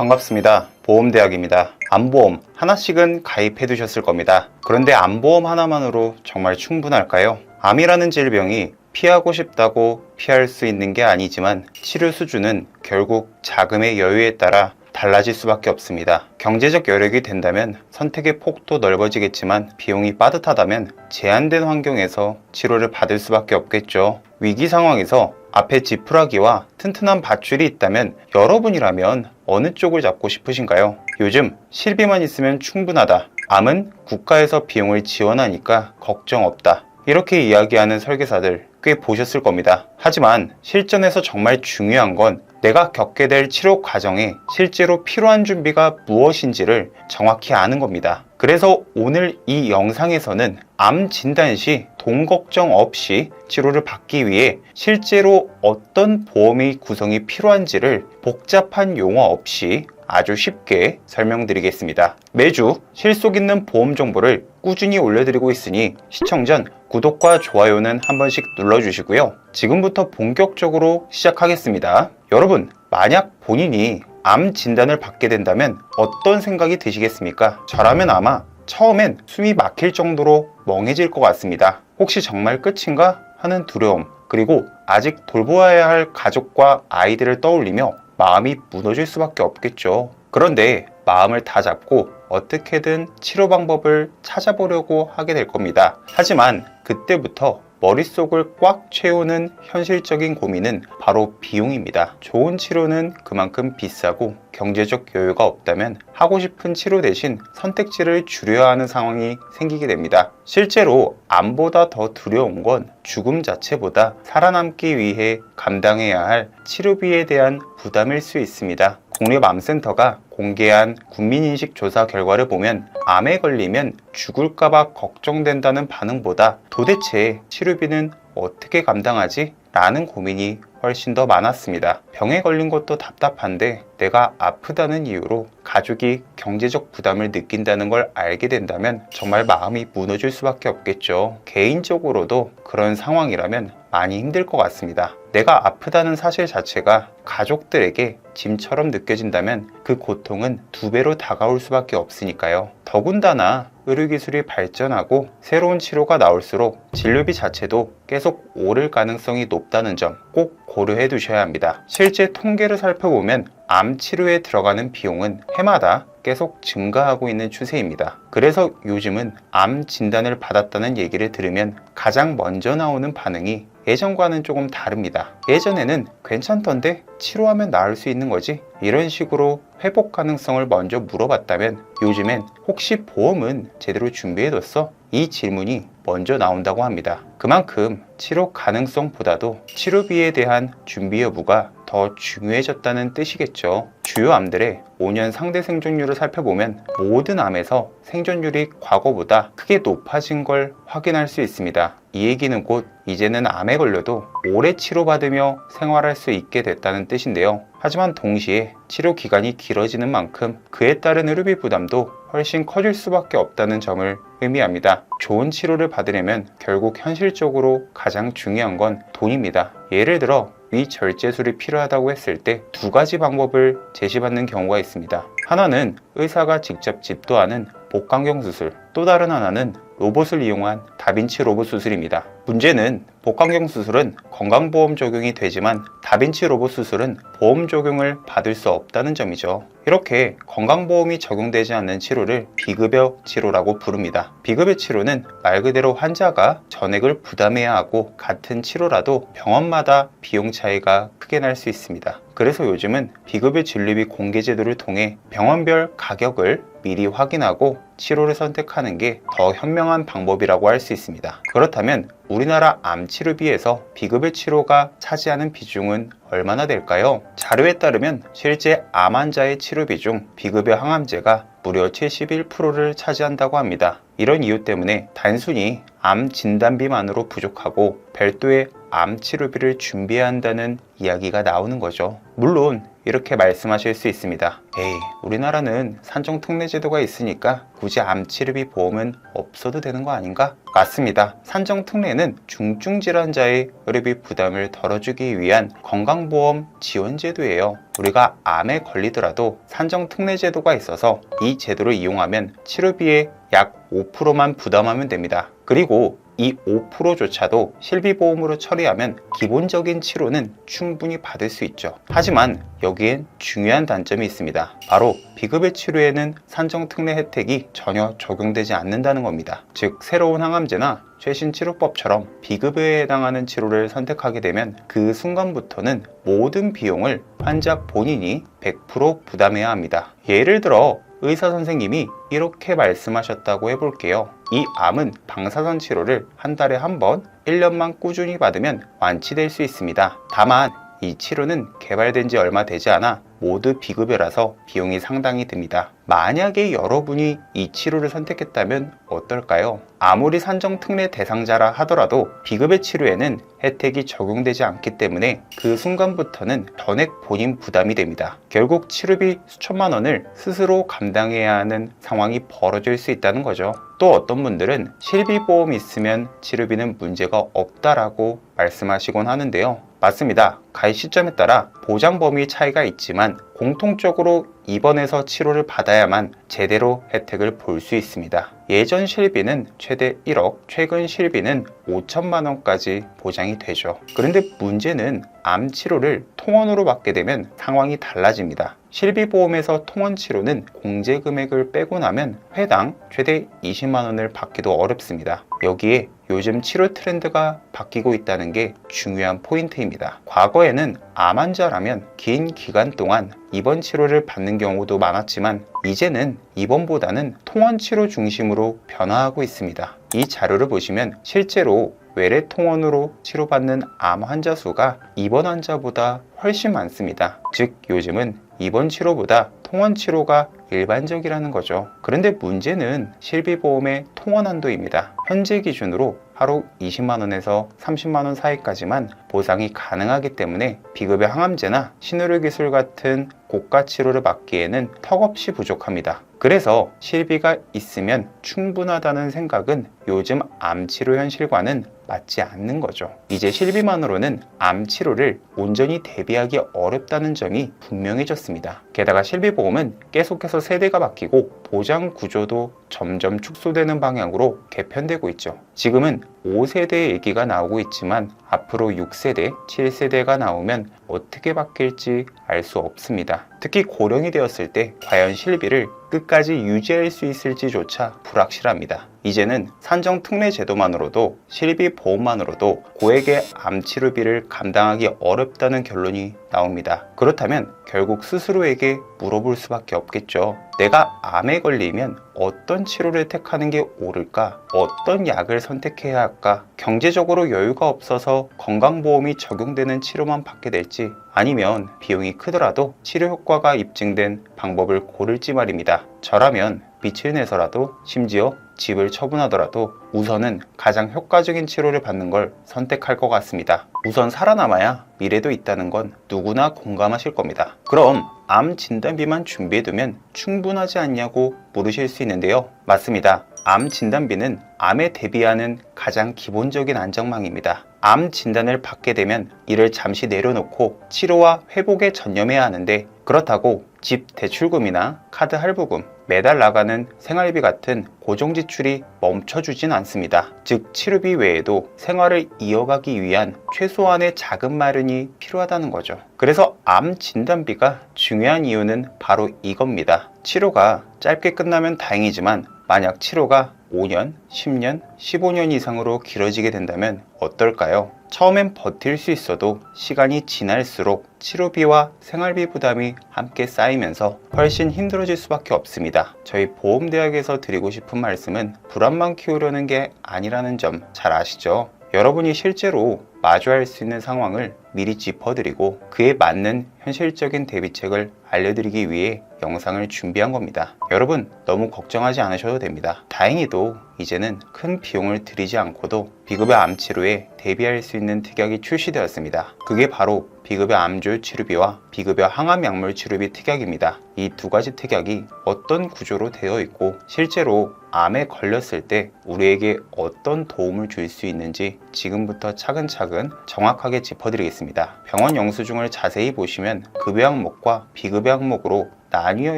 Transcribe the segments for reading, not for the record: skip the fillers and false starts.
반갑습니다. 보험대학입니다. 암보험 하나씩은 가입해 두셨을 겁니다. 그런데 암보험 하나만으로 정말 충분할까요? 암이라는 질병이 피하고 싶다고 피할 수 있는 게 아니지만 치료 수준은 결국 자금의 여유에 따라 달라질 수밖에 없습니다. 경제적 여력이 된다면 선택의 폭도 넓어지겠지만 비용이 빠듯하다면 제한된 환경에서 치료를 받을 수밖에 없겠죠. 위기 상황에서 앞에 지푸라기와 튼튼한 밧줄이 있다면 여러분이라면 어느 쪽을 잡고 싶으신가요? 요즘 실비만 있으면 충분하다. 암은 국가에서 비용을 지원하니까 걱정 없다. 이렇게 이야기하는 설계사들 꽤 보셨을 겁니다. 하지만 실전에서 정말 중요한 건 내가 겪게 될 치료 과정에 실제로 필요한 준비가 무엇인지를 정확히 아는 겁니다. 그래서 오늘 이 영상에서는 암 진단 시 돈 걱정 없이 치료를 받기 위해 실제로 어떤 보험의 구성이 필요한지를 복잡한 용어 없이 아주 쉽게 설명드리겠습니다. 매주 실속 있는 보험 정보를 꾸준히 올려드리고 있으니 시청 전 구독과 좋아요는 한 번씩 눌러주시고요. 지금부터 본격적으로 시작하겠습니다. 여러분, 만약 본인이 암 진단을 받게 된다면 어떤 생각이 드시겠습니까? 저라면 아마 처음엔 숨이 막힐 정도로 멍해질 것 같습니다. 혹시 정말 끝인가 하는 두려움, 그리고 아직 돌보아야 할 가족과 아이들을 떠올리며 마음이 무너질 수밖에 없겠죠. 그런데 마음을 다 잡고 어떻게든 치료 방법을 찾아보려고 하게 될 겁니다. 하지만 그때부터 머릿속을 꽉 채우는 현실적인 고민은 바로 비용입니다. 좋은 치료는 그만큼 비싸고 경제적 여유가 없다면 하고 싶은 치료 대신 선택지를 줄여야 하는 상황이 생기게 됩니다. 실제로 암보다 더 두려운 건 죽음 자체보다 살아남기 위해 감당해야 할 치료비에 대한 부담일 수 있습니다. 국립암센터가 공개한 국민인식 조사 결과를 보면 암에 걸리면 죽을까봐 걱정된다는 반응보다 도대체 치료비는 어떻게 감당하지? 라는 고민이 훨씬 더 많았습니다. 병에 걸린 것도 답답한데 내가 아프다는 이유로 가족이 경제적 부담을 느낀다는 걸 알게 된다면 정말 마음이 무너질 수밖에 없겠죠. 개인적으로도 그런 상황이라면 많이 힘들 것 같습니다. 내가 아프다는 사실 자체가 가족들에게 짐처럼 느껴진다면 그 고통은 2배로 다가올 수밖에 없으니까요. 더군다나 의료기술이 발전하고 새로운 치료가 나올수록 진료비 자체도 계속 오를 가능성이 높다는 점 꼭 고려해 두셔야 합니다. 실제 통계를 살펴보면 암 치료에 들어가는 비용은 해마다 계속 증가하고 있는 추세입니다. 그래서 요즘은 암 진단을 받았다는 얘기를 들으면 가장 먼저 나오는 반응이 예전과는 조금 다릅니다. 예전에는 괜찮던데 치료하면 나을 수 있는 거지? 이런 식으로 회복 가능성을 먼저 물어봤다면 요즘엔 혹시 보험은 제대로 준비해뒀어? 이 질문이 먼저 나온다고 합니다. 그만큼 치료 가능성보다도 치료비에 대한 준비 여부가 더 중요해졌다는 뜻이겠죠. 주요 암들의 5년 상대 생존율을 살펴보면 모든 암에서 생존율이 과거보다 크게 높아진 걸 확인할 수 있습니다. 이 얘기는 곧 이제는 암에 걸려도 오래 치료받으며 생활할 수 있게 됐다는 뜻인데요. 하지만 동시에 치료 기간이 길어지는 만큼 그에 따른 의료비 부담도 훨씬 커질 수밖에 없다는 점을 의미합니다. 좋은 치료를 받으려면 결국 현실적으로 가장 중요한 건 돈입니다. 예를 들어 위절제술이 필요하다고 했을 때 2가지 방법을 제시받는 경우가 있습니다. 하나는 의사가 직접 집도하는 복강경 수술, 또 다른 하나는 로봇을 이용한 다빈치 로봇 수술입니다. 문제는 복강경 수술은 건강보험 적용이 되지만 다빈치 로봇 수술은 보험 적용을 받을 수 없다는 점이죠. 이렇게 건강보험이 적용되지 않는 치료를 비급여 치료라고 부릅니다. 비급여 치료는 말 그대로 환자가 전액을 부담해야 하고 같은 치료라도 병원마다 비용 차이가 크게 날 수 있습니다. 그래서 요즘은 비급여 진료비 공개 제도를 통해 병원별 가격을 미리 확인하고 치료를 선택하는 게 더 현명한 방법이라고 할 수 있습니다. 그렇다면 우리나라 암 치료비에서 비급여 치료가 차지하는 비중은 얼마나 될까요? 자료에 따르면 실제 암 환자의 치료비 중 비급여 항암제가 무려 71%를 차지한다고 합니다. 이런 이유 때문에 단순히 암 진단비만으로 부족하고 별도의 암 치료비를 준비해야 한다는 이야기가 나오는 거죠. 물론 이렇게 말씀하실 수 있습니다. 에이, 우리나라는 산정특례제도가 있으니까 굳이 암치료비 보험은 없어도 되는 거 아닌가? 맞습니다. 산정특례는 중증질환자의 의료비 부담을 덜어주기 위한 건강보험 지원제도예요. 우리가 암에 걸리더라도 산정특례제도가 있어서 이 제도를 이용하면 치료비의 약 5%만 부담하면 됩니다. 그리고 이 5%조차도 실비보험으로 처리하면 기본적인 치료는 충분히 받을 수 있죠. 하지만 여기엔 중요한 단점이 있습니다. 바로 비급여 치료에는 산정특례 혜택이 전혀 적용되지 않는다는 겁니다. 즉, 새로운 항암제나 최신 치료법처럼 비급여에 해당하는 치료를 선택하게 되면 그 순간부터는 모든 비용을 환자 본인이 100% 부담해야 합니다. 예를 들어 의사 선생님이 이렇게 말씀하셨다고 해볼게요. 이 암은 방사선 치료를 한 달에 한 번 1년만 꾸준히 받으면 완치될 수 있습니다. 다만 이 치료는 개발된 지 얼마 되지 않아 모두 비급여라서 비용이 상당히 듭니다. 만약에 여러분이 이 치료를 선택했다면 어떨까요? 아무리 산정특례 대상자라 하더라도 비급여 치료에는 혜택이 적용되지 않기 때문에 그 순간부터는 전액 본인 부담이 됩니다. 결국 치료비 수천만 원을 스스로 감당해야 하는 상황이 벌어질 수 있다는 거죠. 또 어떤 분들은 실비보험이 있으면 치료비는 문제가 없다라고 말씀하시곤 하는데요. 맞습니다. 가입 시점에 따라 보장 범위 차이가 있지만 공통적으로 입원해서 치료를 받아야만 제대로 혜택을 볼 수 있습니다. 예전 실비는 최대 1억, 최근 실비는 5천만 원까지 보장이 되죠. 그런데 문제는 암 치료를 통원으로 받게 되면 상황이 달라집니다. 실비보험에서 통원 치료는 공제 금액을 빼고 나면 회당 최대 20만 원을 받기도 어렵습니다. 여기에 요즘 치료 트렌드가 바뀌고 있다는 게 중요한 포인트입니다. 과거에는 암 환자라면 긴 기간 동안 입원 치료를 받는 경우도 많았지만 이제는 입원보다는 통원 치료 중심으로 변화하고 있습니다. 이 자료를 보시면 실제로 외래 통원으로 치료받는 암 환자 수가 입원 환자보다 훨씬 많습니다. 즉, 요즘은 입원 치료보다 통원 치료가 일반적이라는 거죠. 그런데 문제는 실비보험의 통원 한도입니다. 현재 기준으로 하루 20만 원에서 30만 원 사이까지만 보상이 가능하기 때문에 비급여 항암제나 신의료기술 같은 고가 치료를 받기에는 턱없이 부족합니다. 그래서 실비가 있으면 충분하다는 생각은 요즘 암치료 현실과는 맞지 않는 거죠. 이제 실비만으로는 암 치료를 온전히 대비하기 어렵다는 점이 분명해졌습니다. 게다가 실비보험은 계속해서 세대가 바뀌고 보장 구조도 점점 축소되는 방향으로 개편되고 있죠. 지금은 5세대 얘기가 나오고 있지만 앞으로 6세대, 7세대가 나오면 어떻게 바뀔지 알 수 없습니다. 특히 고령이 되었을 때 과연 실비를 끝까지 유지할 수 있을지조차 불확실합니다. 이제는 산정특례 제도만으로도 실비 보험만으로도 고액의 암치료비를 감당하기 어렵다는 결론이 나옵니다. 그렇다면 결국 스스로에게 물어볼 수밖에 없겠죠. 내가 암에 걸리면 어떤 치료를 택하는 게 옳을까? 어떤 약을 선택해야 할까? 경제적으로 여유가 없어서 건강보험이 적용되는 치료만 받게 될지 아니면 비용이 크더라도 치료 효과가 입증된 방법을 고를지 말입니다. 저라면 빛을 내서라도 심지어 집을 처분하더라도 우선은 가장 효과적인 치료를 받는 걸 선택할 것 같습니다. 우선 살아남아야 미래도 있다는 건 누구나 공감하실 겁니다. 그럼 암 진단비만 준비해두면 충분하지 않냐고 물으실 수 있는데요. 맞습니다. 암 진단비는 암에 대비하는 가장 기본적인 안전망입니다. 암 진단을 받게 되면 이를 잠시 내려놓고 치료와 회복에 전념해야 하는데 그렇다고 집 대출금이나 카드 할부금, 매달 나가는 생활비 같은 고정 지출이 멈춰주진 않습니다. 즉 치료비 외에도 생활을 이어가기 위한 최소한의 자금 마련이 필요하다는 거죠. 그래서 암 진단비가 중요한 이유는 바로 이겁니다. 치료가 짧게 끝나면 다행이지만 만약 치료가 5년, 10년, 15년 이상으로 길어지게 된다면 어떨까요? 처음엔 버틸 수 있어도 시간이 지날수록 치료비와 생활비 부담이 함께 쌓이면서 훨씬 힘들어질 수밖에 없습니다. 저희 보험대학에서 드리고 싶은 말씀은 불안만 키우려는 게 아니라는 점 잘 아시죠? 여러분이 실제로 마주할 수 있는 상황을 미리 짚어드리고 그에 맞는 현실적인 대비책을 알려드리기 위해 영상을 준비한 겁니다. 여러분 너무 걱정하지 않으셔도 됩니다. 다행히도 이제는 큰 비용을 들이지 않고도 비급여 암 치료에 대비할 수 있는 특약이 출시되었습니다. 그게 바로 비급여 암조율 치료비와 비급여 항암 약물 치료비 특약입니다. 이 두 가지 특약이 어떤 구조로 되어 있고 실제로 암에 걸렸을 때 우리에게 어떤 도움을 줄 수 있는지 지금부터 차근차근 정확하게 짚어드리겠습니다. 병원 영수증을 자세히 보시면 급여 항목과 비급여 항목으로 나뉘어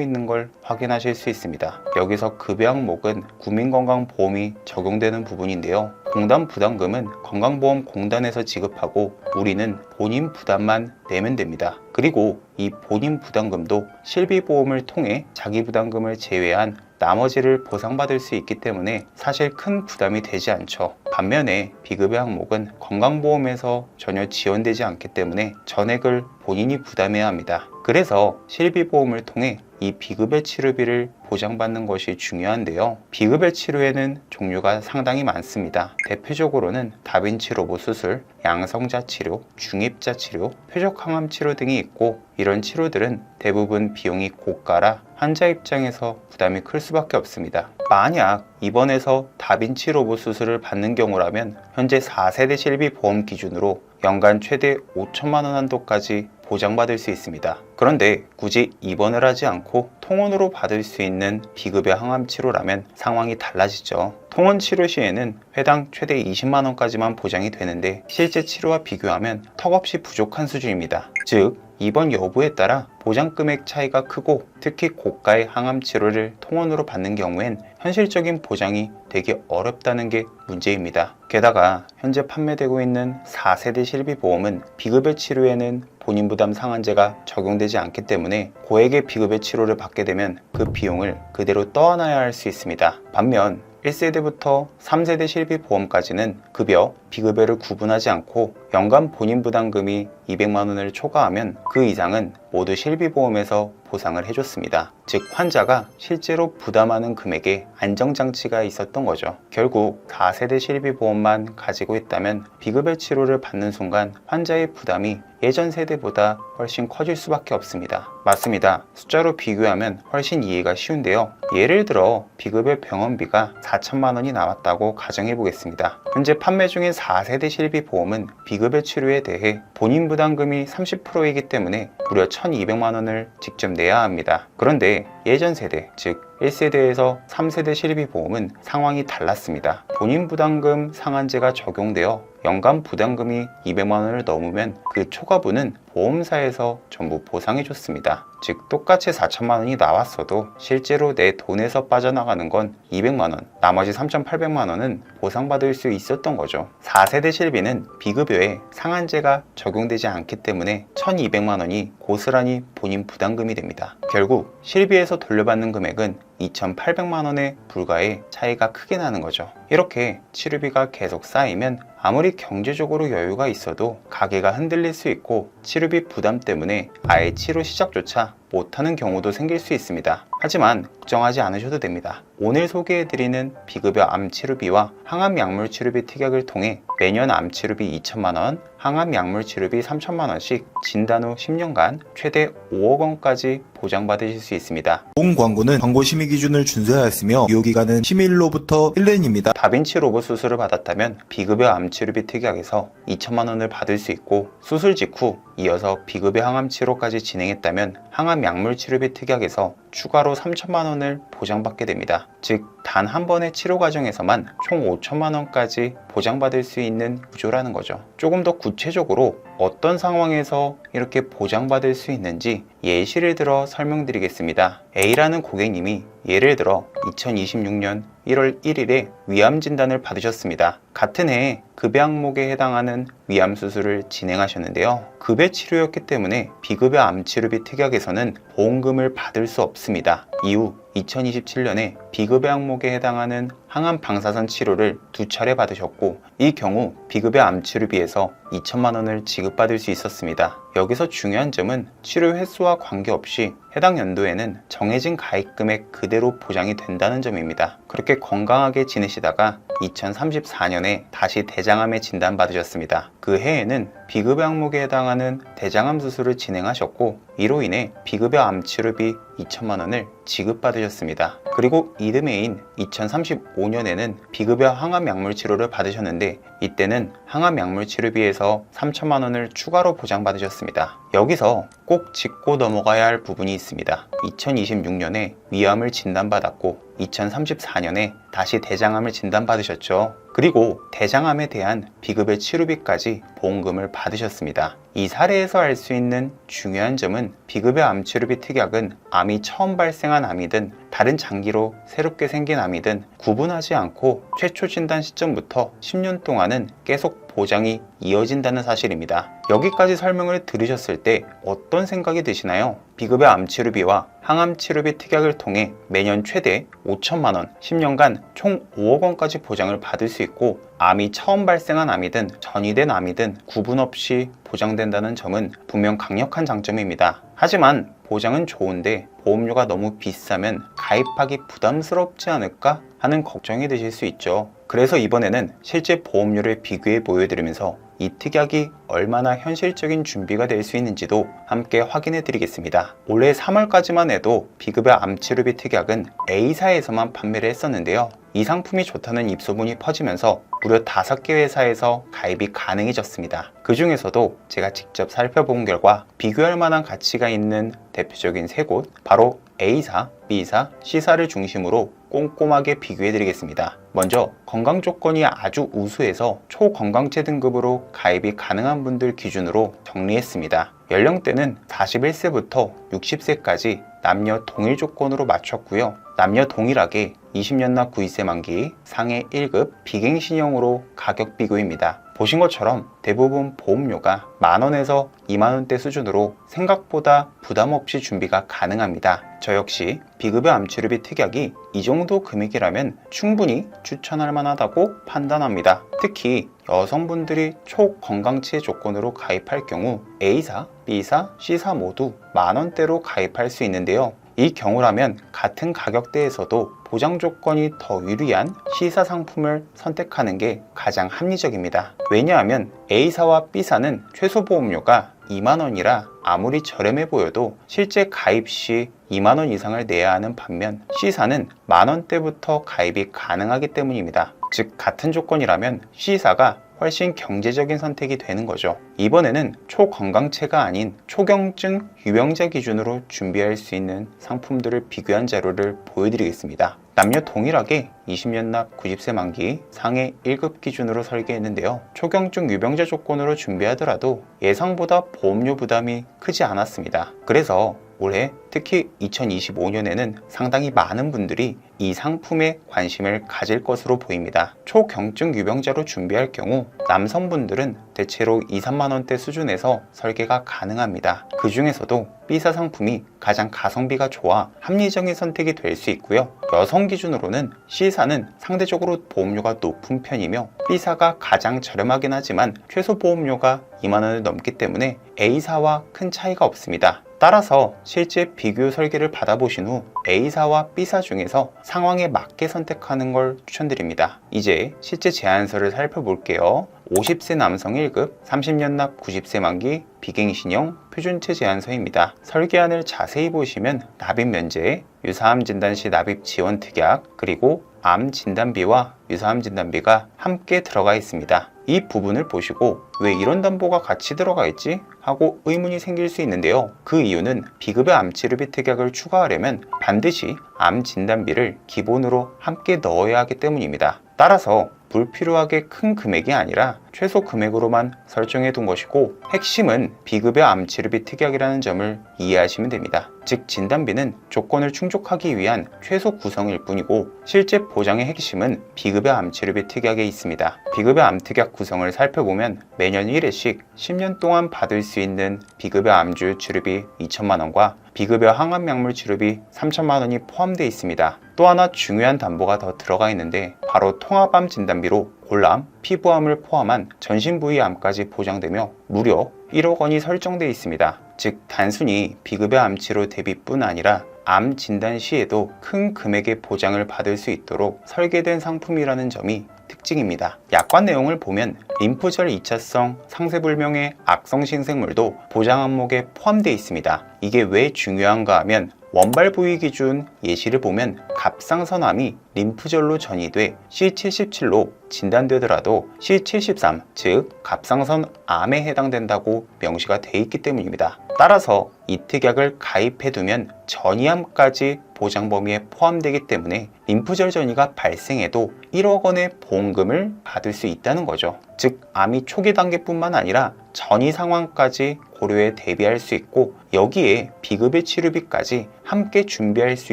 있는 걸 확인하실 수 있습니다. 여기서 급여 항목은 국민건강보험이 적용되는 부분인데요. 공단 부담금은 건강보험공단에서 지급하고 우리는 본인 부담만 내면 됩니다. 그리고 이 본인 부담금도 실비보험을 통해 자기 부담금을 제외한 나머지를 보상받을 수 있기 때문에 사실 큰 부담이 되지 않죠. 반면에 비급여 항목은 건강보험에서 전혀 지원되지 않기 때문에 전액을 본인이 부담해야 합니다. 그래서 실비보험을 통해 이 비급여 치료비를 보장받는 것이 중요한데요. 비급여 치료에는 종류가 상당히 많습니다. 대표적으로는 다빈치 로봇 수술, 양성자 치료, 중입자 치료, 표적항암 치료 등이 있고 이런 치료들은 대부분 비용이 고가라 환자 입장에서 부담이 클 수밖에 없습니다. 만약 입원해서 다빈치 로봇 수술을 받는 경우라면 현재 4세대 실비보험 기준으로 연간 최대 5천만 원 한도까지 보장받을 수 있습니다. 그런데 굳이 입원을 하지 않고 통원으로 받을 수 있는 비급여 항암 치료라면 상황이 달라지죠. 통원 치료 시에는 회당 최대 20만 원까지만 보장이 되는데 실제 치료와 비교하면 턱없이 부족한 수준입니다. 즉 입원 여부에 따라 보장 금액 차이가 크고 특히 고가의 항암 치료를 통원으로 받는 경우엔 현실적인 보장이 되기 어렵다는 게 문제입니다. 게다가 현재 판매되고 있는 4세대 실비보험은 비급여 치료에는 본인 부담 상한제가 적용되지 않기 때문에 고액의 비급여 치료를 받게 되면 그 비용을 그대로 떠안아야 할 수 있습니다. 반면 1세대부터 3세대 실비보험까지는 급여, 비급여를 구분하지 않고 연간 본인 부담금이 200만 원을 초과하면 그 이상은 모두 실비보험에서 보상을 해줬습니다. 즉 환자가 실제로 부담하는 금액에 안정장치가 있었던 거죠. 결국 4세대 실비보험만 가지고 있다면 비급여 치료를 받는 순간 환자의 부담이 예전 세대보다 훨씬 커질 수밖에 없습니다. 맞습니다. 숫자로 비교하면 훨씬 이해가 쉬운데요. 예를 들어 비급여 병원비가 4천만 원이 나왔다고 가정해 보겠습니다. 현재 판매 중인 4세대 실비보험은 비급여 치료에 대해 본인 부담금이 30%이기 때문에 무려 1,200만 원을 직접 내야 합니다. 그런데 예전 세대, 즉 1세대에서 3세대 실비보험은 상황이 달랐습니다. 본인 부담금 상한제가 적용되어 연간 부담금이 200만 원을 넘으면 그 초과분은 보험사에서 전부 보상해 줬습니다. 즉 똑같이 4천만 원이 나왔어도 실제로 내 돈에서 빠져나가는 건 200만 원, 나머지 3,800만 원은 보상받을 수 있었던 거죠. 4세대 실비는 비급여에 상한제가 적용되지 않기 때문에 1,200만 원이 고스란히 본인 부담금이 됩니다. 결국 실비에서 돌려받는 금액은 2,800만 원에 불과해 차이가 크게 나는 거죠. 이렇게 치료비가 계속 쌓이면 아무리 경제적으로 여유가 있어도 가게가 흔들릴 수 있고 치료비 부담 때문에 아예 치료 시작조차 못하는 경우도 생길 수 있습니다. 하지만 걱정하지 않으셔도 됩니다. 오늘 소개해드리는 비급여 암 치료비와 항암 약물 치료비 특약을 통해 매년 암 치료비 2천만 원, 항암 약물 치료비 3천만 원씩 진단 후 10년간 최대 5억 원까지 보장받으실 수 있습니다. 본 광고는 광고 심의 기준을 준수하였으며 유효기간은 심의일로부터 1년입니다. 다빈치 로봇 수술을 받았다면 비급여 암 치료비 특약에서 2천만 원을 받을 수 있고 수술 직후 이어서 비급여 항암 치료까지 진행했다면 항암 약물 치료비 특약에서 추가로 3천만 원을 보장받게 됩니다. 즉 단 한 번의 치료 과정에서만 총 5천만 원까지 보장받을 수 있는 구조라는 거죠. 조금 더 구체적으로 어떤 상황에서 이렇게 보장받을 수 있는지 예시를 들어 설명드리겠습니다. A라는 고객님이 예를 들어 2026년 1월 1일에 위암 진단을 받으셨습니다. 같은 해에 급여 항목에 해당하는 위암 수술을 진행하셨는데요. 급여 치료였기 때문에 비급여 암 치료비 특약에서는 보험금을 받을 수 없습니다. 이후 2027년에 비급여 항목에 해당하는 항암 방사선 치료를 2차례 받으셨고 이 경우 비급여 암 치료비에서 2천만 원을 지급받을 수 있었습니다. 여기서 중요한 점은 치료 횟수와 관계없이 해당 연도에는 정해진 가입 금액 그대로 보장이 된다는 점입니다. 그렇게 건강하게 지내시다가 2034년에 다시 대장암에 진단받으셨습니다. 그 해에는 비급여 항목에 해당하는 대장암 수술을 진행하셨고 이로 인해 비급여 암 치료비 2천만 원을 지급받으셨습니다. 그리고 이듬해인 2035년에는 비급여 항암 약물 치료를 받으셨는데 이때는 항암 약물 치료비에서 3천만 원을 추가로 보장받으셨습니다. 여기서 꼭 짚고 넘어가야 할 부분이 있습니다. 2026년에 위암을 진단받았고 2034년에 다시 대장암을 진단받으셨죠. 그리고 대장암에 대한 비급여 치료비까지 보험금을 받으셨습니다. 이 사례에서 알 수 있는 중요한 점은 비급여 암 치료비 특약은 암이 처음 발생한 암이든 다른 장기로 새롭게 생긴 암이든 구분하지 않고 최초 진단 시점부터 10년 동안은 계속 보장이 이어진다는 사실입니다. 여기까지 설명을 들으셨을 때 어떤 생각이 드시나요? 비급여 암 치료비와 항암 치료비 특약을 통해 매년 최대 5천만 원, 10년간 총 5억 원까지 보장을 받을 수 있고 암이 처음 발생한 암이든 전이된 암이든 구분 없이 보장된다는 점은 분명 강력한 장점입니다. 하지만 보장은 좋은데 보험료가 너무 비싸면 가입하기 부담스럽지 않을까 하는 걱정이 드실 수 있죠. 그래서 이번에는 실제 보험료를 비교해 보여드리면서 이 특약이 얼마나 현실적인 준비가 될 수 있는지도 함께 확인해 드리겠습니다. 올해 3월까지만 해도 비급여 암 치료비 특약은 A사에서만 판매를 했었는데요. 이 상품이 좋다는 입소문이 퍼지면서 무려 5개 회사에서 가입이 가능해졌습니다. 그 중에서도 제가 직접 살펴본 결과 비교할 만한 가치가 있는 대표적인 3곳, 바로 A사, B사, C사를 중심으로 꼼꼼하게 비교해 드리겠습니다. 먼저 건강 조건이 아주 우수해서 초건강체 등급으로 가입이 가능한 분들 기준으로 정리했습니다. 연령대는 41세부터 60세까지 남녀 동일 조건으로 맞췄고요. 남녀 동일하게 20년 납 92세 만기 상해 1급 비갱신형으로 가격 비교입니다. 보신 것처럼 대부분 보험료가 만원에서 2만원대 수준으로 생각보다 부담 없이 준비가 가능합니다. 저 역시 비급여 암 치료비 특약이 이 정도 금액이라면 충분히 추천할 만하다고 판단합니다. 특히 여성분들이 초건강치 조건으로 가입할 경우 A사, B사, C사 모두 만원대로 가입할 수 있는데요. 이 경우라면 같은 가격대에서도 보장 조건이 더 유리한 C사 상품을 선택하는 게 가장 합리적입니다. 왜냐하면 A사와 B사는 최소 보험료가 2만원이라 아무리 저렴해 보여도 실제 가입 시 2만원 이상을 내야 하는 반면 C사는 만원대부터 가입이 가능하기 때문입니다. 즉 같은 조건이라면 C사가 훨씬 경제적인 선택이 되는 거죠. 이번에는 초건강체가 아닌 초경증 유병자 기준으로 준비할 수 있는 상품들을 비교한 자료를 보여드리겠습니다. 남녀 동일하게 20년 납 90세 만기 상해 1급 기준으로 설계했는데요. 초경증 유병자 조건으로 준비하더라도 예상보다 보험료 부담이 크지 않았습니다. 그래서 올해 특히 2025년에는 상당히 많은 분들이 이 상품에 관심을 가질 것으로 보입니다. 초경증 유병자로 준비할 경우 남성분들은 대체로 2, 3만원대 수준에서 설계가 가능합니다. 그 중에서도 B사 상품이 가장 가성비가 좋아 합리적인 선택이 될 수 있고요. 여성 기준으로는 C사는 상대적으로 보험료가 높은 편이며 B사가 가장 저렴하긴 하지만 최소 보험료가 2만원을 넘기 때문에 A사와 큰 차이가 없습니다. 따라서 실제 비교 설계를 받아보신 후 A사와 B사 중에서 상황에 맞게 선택하는 걸 추천드립니다. 이제 실제 제안서를 살펴볼게요. 50세 남성 1급, 30년 납 90세 만기 비갱신형 표준체 제안서입니다. 설계안을 자세히 보시면 납입 면제, 유사암 진단 시 납입 지원 특약, 그리고 암 진단비와 유사암 진단비가 함께 들어가 있습니다. 이 부분을 보시고 왜 이런 담보가 같이 들어가 있지? 하고 의문이 생길 수 있는데요. 그 이유는 비급여 암 치료비 특약을 추가하려면 반드시 암 진단비를 기본으로 함께 넣어야 하기 때문입니다. 따라서 불필요하게 큰 금액이 아니라 최소 금액으로만 설정해 둔 것이고 핵심은 비급여 암 치료비 특약이라는 점을 이해하시면 됩니다. 즉 진단비는 조건을 충족하기 위한 최소 구성일 뿐이고 실제 보장의 핵심은 비급여 암치료비 특약에 있습니다. 비급여 암특약 구성을 살펴보면 매년 1회씩 10년 동안 받을 수 있는 비급여 암주 치료비 2천만 원과 비급여 항암약물 치료비 3천만 원이 포함되어 있습니다. 또 하나 중요한 담보가 더 들어가 있는데 바로 통합암 진단비로 골암, 피부암을 포함한 전신 부위 암까지 보장되며 무려 1억 원이 설정되어 있습니다. 즉 단순히 비급여 암치료 대비뿐 아니라 암 진단 시에도 큰 금액의 보장을 받을 수 있도록 설계된 상품이라는 점이 특징입니다. 약관 내용을 보면 림프절 2차성 상세불명의 악성 신생물도 보장 항목에 포함되어 있습니다. 이게 왜 중요한가 하면 원발 부위 기준 예시를 보면 갑상선암이 림프절로 전이돼 C77로 진단되더라도 C73, 즉 갑상선암에 해당된다고 명시가 되어 있기 때문입니다. 따라서 이 특약을 가입해두면 전이암까지 보장 범위에 포함되기 때문에 림프절 전이가 발생해도 1억 원의 보험금을 받을 수 있다는 거죠. 즉 암이 초기 단계뿐만 아니라 전이 상황까지 고려해 대비할 수 있고 여기에 비급여 치료비까지 함께 준비할 수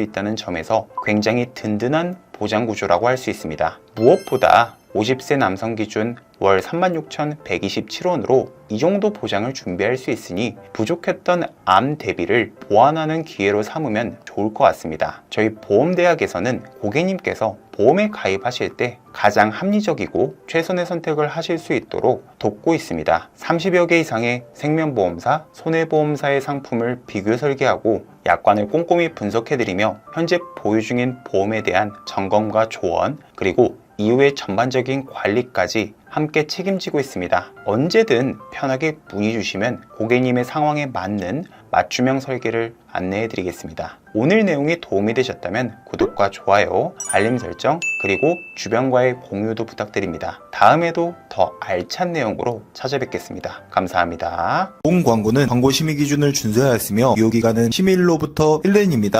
있다는 점에서 굉장히 든든한 보장 구조라고 할 수 있습니다. 무엇보다 50세 남성 기준 월 36,127원으로 이 정도 보장을 준비할 수 있으니 부족했던 암 대비를 보완하는 기회로 삼으면 좋을 것 같습니다. 저희 보험대학에서는 고객님께서 보험에 가입하실 때 가장 합리적이고 최선의 선택을 하실 수 있도록 돕고 있습니다. 30여 개 이상의 생명보험사, 손해보험사의 상품을 비교 설계하고 약관을 꼼꼼히 분석해드리며 현재 보유 중인 보험에 대한 점검과 조언, 그리고 이후의 전반적인 관리까지 함께 책임지고 있습니다. 언제든 편하게 문의 주시면 고객님의 상황에 맞는 맞춤형 설계를 안내해 드리겠습니다. 오늘 내용이 도움이 되셨다면 구독과 좋아요, 알림 설정, 그리고 주변과의 공유도 부탁드립니다. 다음에도 더 알찬 내용으로 찾아뵙겠습니다. 감사합니다. 본 광고는 광고 심의 기준을 준수하였으며 유효기간은 심의일로부터 1년입니다.